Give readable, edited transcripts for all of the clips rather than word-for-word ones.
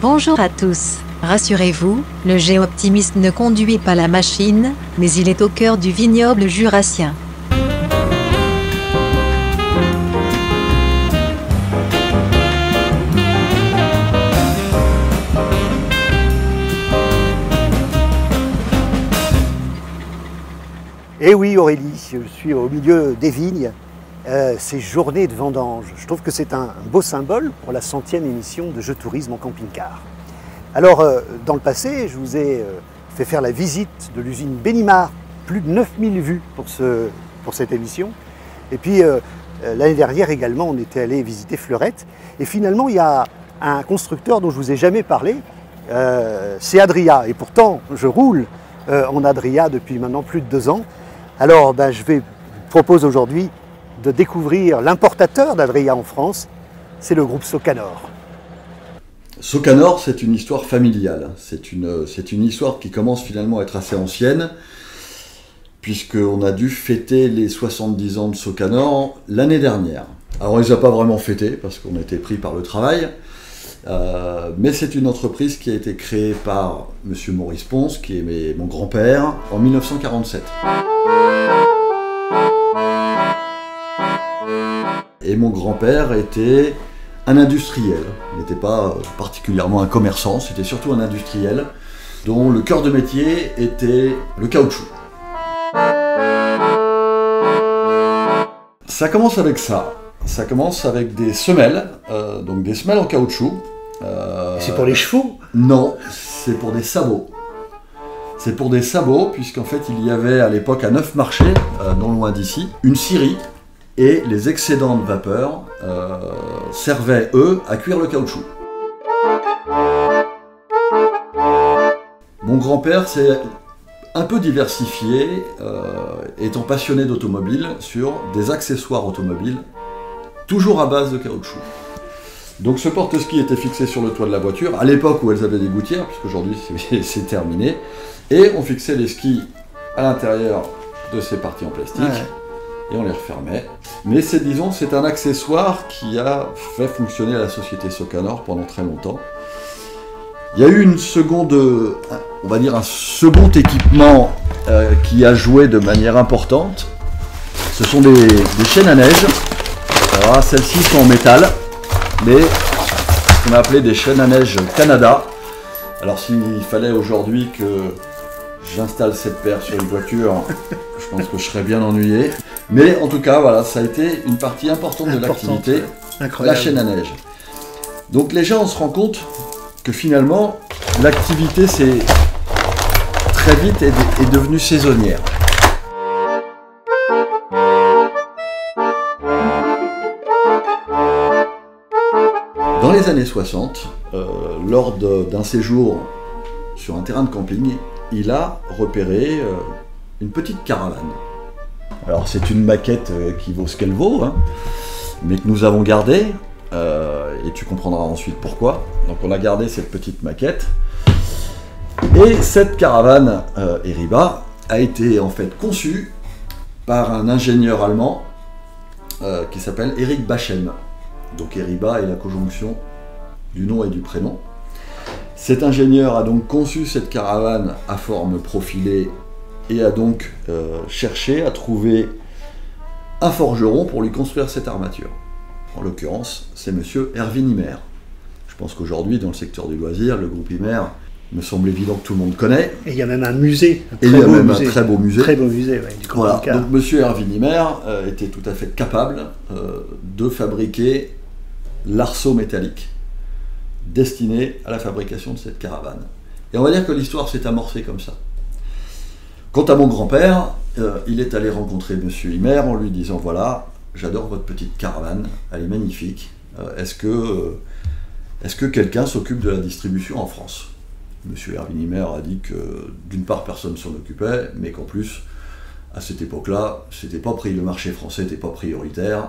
Bonjour à tous. Rassurez-vous, le géoptimiste ne conduit pas la machine, mais il est au cœur du vignoble jurassien. Eh oui Aurélie, je suis au milieu des vignes, ces journées de vendange. Je trouve que c'est un beau symbole pour la 100e émission de Jeux Tourisme en camping-car. Alors dans le passé, je vous ai fait faire la visite de l'usine Benimar, plus de 9000 vues pour cette émission. Et puis l'année dernière également, on était allé visiter Fleurette. Et finalement, il y a un constructeur dont je ne vous ai jamais parlé, c'est Adria. Et pourtant, je roule en Adria depuis maintenant plus de 2 ans. Alors, je vous propose aujourd'hui de découvrir l'importateur d'Adria en France, c'est le groupe Socanor. Socanor, c'est une histoire familiale. C'est une histoire qui commence finalement à être assez ancienne, puisqu'on a dû fêter les 70 ans de Socanor l'année dernière. Alors, on ne les a pas vraiment fêtés, parce qu'on a été pris par le travail, mais c'est une entreprise qui a été créée par M. Maurice Ponce, qui est mon grand-père, en 1947. Et mon grand-père était un industriel, il n'était pas particulièrement un commerçant, c'était surtout un industriel, dont le cœur de métier était le caoutchouc. Ça commence avec ça. Ça commence avec des semelles, donc des semelles en caoutchouc. C'est pour les chevaux? Non, c'est pour des sabots. C'est pour des sabots, puisqu'en fait il y avait à l'époque à Neufmarché, non loin d'ici, une scierie, et les excédents de vapeur servaient, eux, à cuire le caoutchouc. Mon grand-père s'est un peu diversifié, étant passionné d'automobile, sur des accessoires automobiles, toujours à base de caoutchouc. Donc ce porte-ski était fixé sur le toit de la voiture, à l'époque où elles avaient des gouttières, puisqu'aujourd'hui c'est terminé, et on fixait les skis à l'intérieur de ces parties en plastique, et on les refermait. Mais disons, c'est un accessoire qui a fait fonctionner la société Socanor pendant très longtemps. Il y a eu une seconde, on va dire un second équipement qui a joué de manière importante. Ce sont des chaînes à neige. Alors celles-ci sont en métal, mais ce qu'on a appelé des chaînes à neige Canada. Alors s'il fallait aujourd'hui que j'installe cette paire sur une voiture, je pense que je serais bien ennuyé. Mais en tout cas, voilà, ça a été une partie importante de l'activité, la chaîne à neige. Donc les gens, on se rend compte que finalement, l'activité très vite est devenue saisonnière. Dans les années 60, lors d'un séjour sur un terrain de camping, il a repéré une petite caravane. Alors c'est une maquette qui vaut ce qu'elle vaut, hein, mais que nous avons gardée, et tu comprendras ensuite pourquoi. Donc on a gardé cette petite maquette, et cette caravane Eriba a été en fait conçue par un ingénieur allemand qui s'appelle Erich Bachem. Donc Eriba est la conjonction du nom et du prénom. Cet ingénieur a donc conçu cette caravane à forme profilée et a donc cherché à trouver un forgeron pour lui construire cette armature. En l'occurrence, c'est monsieur Erwin Hymer. Je pense qu'aujourd'hui, dans le secteur du loisir, le groupe Hymer me semble évident que tout le monde connaît. Et il y a même un musée, un très beau musée. Très beau musée, ouais, du voilà. Donc monsieur Erwin Hymer était tout à fait capable de fabriquer l'arceau métallique destiné à la fabrication de cette caravane. Et on va dire que l'histoire s'est amorcée comme ça. Quant à mon grand-père, il est allé rencontrer monsieur Hymer en lui disant « Voilà, j'adore votre petite caravane, elle est magnifique. Est-ce que quelqu'un s'occupe de la distribution en France ?» Monsieur Erwin Hymer a dit que d'une part personne s'en occupait, mais qu'en plus, à cette époque-là, le marché français n'était pas prioritaire.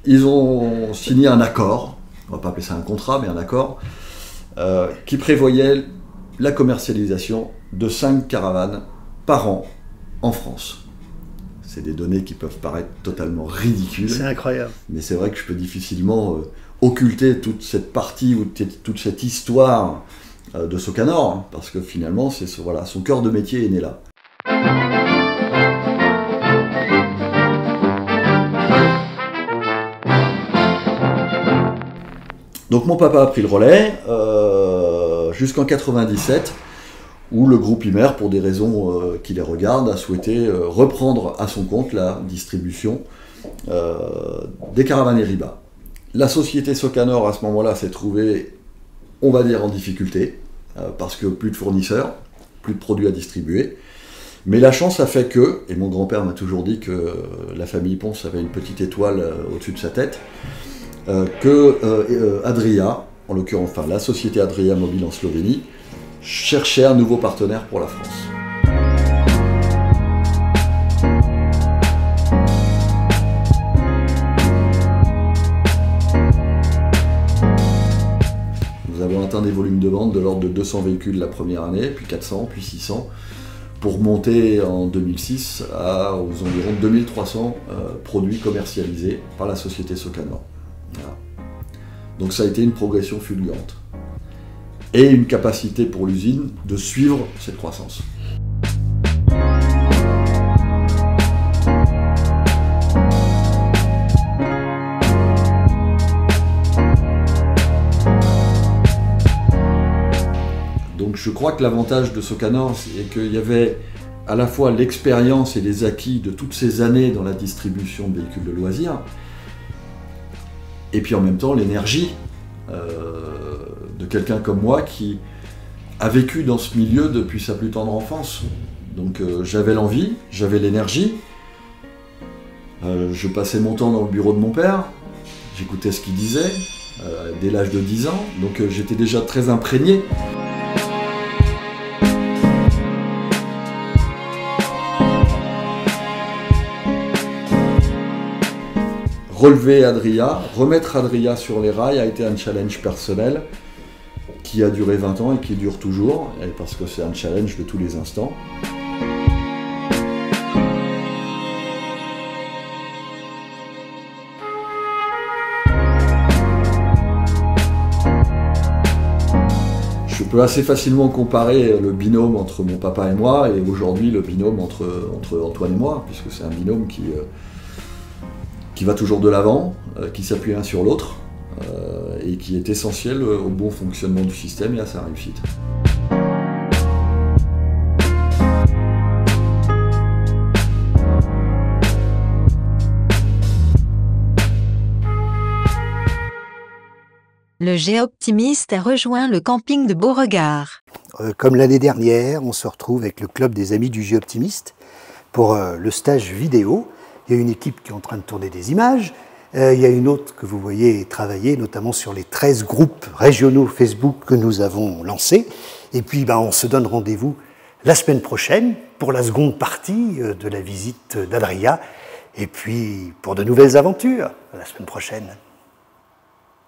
Ils ont signé un accord, on ne va pas appeler ça un contrat, mais un accord, qui prévoyait la commercialisation de 5 caravanes par an en France. C'est des données qui peuvent paraître totalement ridicules. C'est incroyable. Mais c'est vrai que je peux difficilement occulter toute cette partie ou toute cette histoire de Socanor, hein, parce que finalement, voilà, son cœur de métier est né là. Donc mon papa a pris le relais jusqu'en 97, où le groupe Imer, pour des raisons qui les regardent, a souhaité reprendre à son compte la distribution des caravanes Eriba. La société Socanor, à ce moment-là, s'est trouvée, on va dire, en difficulté, parce que plus de fournisseurs, plus de produits à distribuer. Mais la chance a fait que, et mon grand-père m'a toujours dit que la famille Ponce avait une petite étoile au-dessus de sa tête, que Adria, en l'occurrence, enfin la société Adria Mobile en Slovénie, cherchait un nouveau partenaire pour la France. Nous avons atteint des volumes de vente de l'ordre de 200 véhicules la première année, puis 400, puis 600, pour monter en 2006 aux environs 2300 produits commercialisés par la société Socanor. Voilà. Donc ça a été une progression fulgurante. Et une capacité pour l'usine de suivre cette croissance. Donc je crois que l'avantage de Socanor, c'est qu'il y avait à la fois l'expérience et les acquis de toutes ces années dans la distribution de véhicules de loisirs, et puis en même temps l'énergie de quelqu'un comme moi qui a vécu dans ce milieu depuis sa plus tendre enfance. Donc j'avais l'envie, j'avais l'énergie, je passais mon temps dans le bureau de mon père, j'écoutais ce qu'il disait dès l'âge de 10 ans, donc j'étais déjà très imprégné. Relever Adria, remettre Adria sur les rails a été un challenge personnel qui a duré 20 ans et qui dure toujours, parce que c'est un challenge de tous les instants. Je peux assez facilement comparer le binôme entre mon papa et moi, et aujourd'hui le binôme entre Antoine et moi, puisque c'est un binôme qui va toujours de l'avant, qui s'appuie l'un sur l'autre, et qui est essentiel au bon fonctionnement du système et à sa réussite. Le Géoptimiste a rejoint le camping de Beauregard. Comme l'année dernière, on se retrouve avec le club des amis du Géoptimiste pour le stage vidéo. Il y a une équipe qui est en train de tourner des images. Il y a une autre que vous voyez travailler, notamment sur les 13 groupes régionaux Facebook que nous avons lancés. Et puis, on se donne rendez-vous la semaine prochaine pour la seconde partie de la visite d'Adria. Et puis, pour de nouvelles aventures, la semaine prochaine.